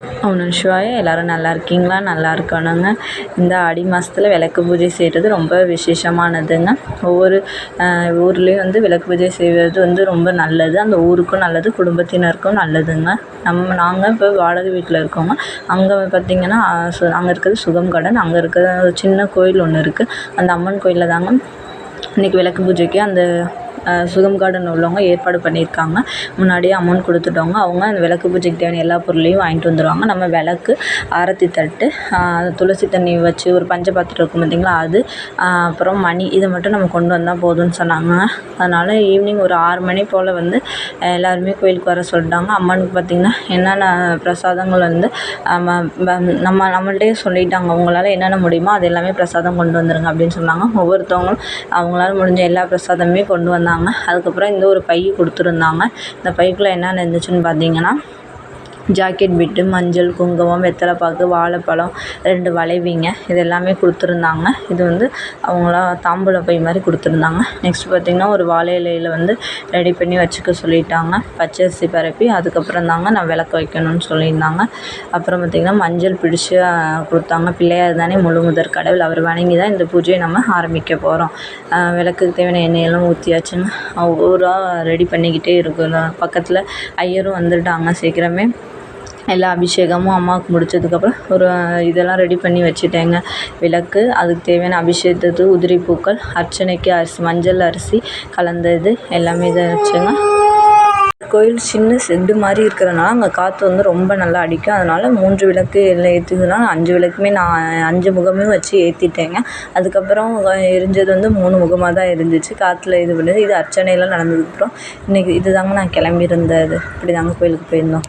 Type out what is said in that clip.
ஓம் நம சிவாய. எல்லோரும் நல்லா இருக்கீங்களா? நல்லா இருக்கணுங்க. இந்த ஆடி மாதத்துல விளக்கு பூஜை செய்கிறது ரொம்ப விசேஷமானதுங்க. ஒவ்வொரு ஊர்லேயும் வந்து விளக்கு பூஜை செய்வது வந்து ரொம்ப நல்லது. அந்த ஊருக்கும் நல்லது, குடும்பத்தினருக்கும் நல்லதுங்க. நாங்கள் இப்போ வாடகை வீட்டில் இருக்கோங்க. அங்கே பார்த்திங்கன்னா அங்கே இருக்கிறது சுகம் கார்டன். அங்கே இருக்கிற ஒரு சின்ன கோயில் ஒன்று இருக்குது. அந்த அம்மன் கோயிலில் தாங்க இன்றைக்கி விளக்கு பூஜைக்கு அந்த சுகம் கார்டன் உள்ளவங்க ஏற்பாடு பண்ணியிருக்காங்க. முன்னாடியே அமௌண்ட் கொடுத்துட்டவங்க அவங்க அந்த விளக்கு பூஜைக்கு தேவையான எல்லா பொருளையும் வாங்கிட்டு வந்துடுவாங்க. நம்ம விளக்கு, ஆரத்தி தட்டு, துளசி தண்ணி வச்சு ஒரு பஞ்ச பாத்திரம் இருக்கும் பார்த்திங்களா, அது அப்புறம் மணி, இதை மட்டும் நம்ம கொண்டு வந்தால் போதும்னு சொன்னாங்க. அதனால் ஈவினிங் ஒரு 6 மணி போல் வந்து எல்லாருமே கோயிலுக்கு வர சொல்லிட்டாங்க. அம்மனுக்கு பார்த்திங்கன்னா என்னென்ன பிரசாதங்கள் வந்து நம்மள்கிட்டயே சொல்லிட்டாங்க. உங்களால் என்னென்ன முடியுமோ அது எல்லாமே பிரசாதம் கொண்டு வந்துடுங்க அப்படின்னு சொன்னாங்க. ஒவ்வொருத்தவங்களும் அவங்களால முடிஞ்ச எல்லா பிரசாதமே கொண்டு வந்தாங்க. அதுக்கப்புறம் இந்த ஒரு பை கொடுத்துருந்தாங்க. இந்த பைக்குள்ளே என்னென்ன இருந்துச்சுன்னு பார்த்தீங்கன்னா, ஜாக்கெட் பிட்டு, மஞ்சள், குங்குமம், வெத்தலை பாக்கு, வாழைப்பழம், 2 வளைவிங்க, இது எல்லாமே கொடுத்துருந்தாங்க. இது வந்து அவங்களா தாம்பூல பை மாதிரி கொடுத்துருந்தாங்க. நெக்ஸ்ட் பார்த்திங்கன்னா ஒரு வாழை இலையில் வந்து ரெடி பண்ணி வச்சுக்க சொல்லிட்டாங்க. பச்சரிசி பரப்பி அதுக்கப்புறம் தாங்க நான் விளக்கு வைக்கணும்னு சொல்லியிருந்தாங்க. அப்புறம் பார்த்திங்கன்னா மஞ்சள் பிடிச்சி கொடுத்தாங்க. பிள்ளையார் தானே முழு முதற் கடவுள், அவர் வணங்கி தான் இந்த பூஜையை நம்ம ஆரம்பிக்க போகிறோம். விளக்குக்கு தேவையான எண்ணெயெல்லாம் ஊற்றியாச்சுங்க. ஊராக ரெடி பண்ணிக்கிட்டே இருக்கும். பக்கத்தில் ஐயரும் வந்துட்டாங்க. சீக்கிரமே எல்லா அபிஷேகமும் அம்மாவுக்கு முடித்ததுக்கப்புறம் ஒரு இதெல்லாம் ரெடி பண்ணி வச்சுட்டேங்க. விளக்கு, அதுக்கு தேவையான அபிஷேகத்துக்கு உதிரி பூக்கள், அர்ச்சனைக்கு அரிசி, மஞ்சள் அரிசி கலந்த இது எல்லாமே இதை வச்சுங்க. கோயில் சின்ன செட்டு மாதிரி இருக்கிறனால அங்கே காற்று வந்து ரொம்ப நல்லா அடிக்கும். அதனால் 3 விளக்கு எல்லாம் ஏற்றுதுன்னா 5 விளக்குமே நான் 5 முகமே வச்சு ஏற்றிட்டேங்க. அதுக்கப்புறம் எரிஞ்சது வந்து 3 முகமாக தான் இருந்துச்சு. காற்றுல இது பண்ணுது. இது அர்ச்சனையெல்லாம் நடந்ததுக்கப்புறம் இன்றைக்கி இது தாங்க நான் கிளம்பியிருந்தது. இப்படி தாங்க கோயிலுக்கு போயிருந்தோம்.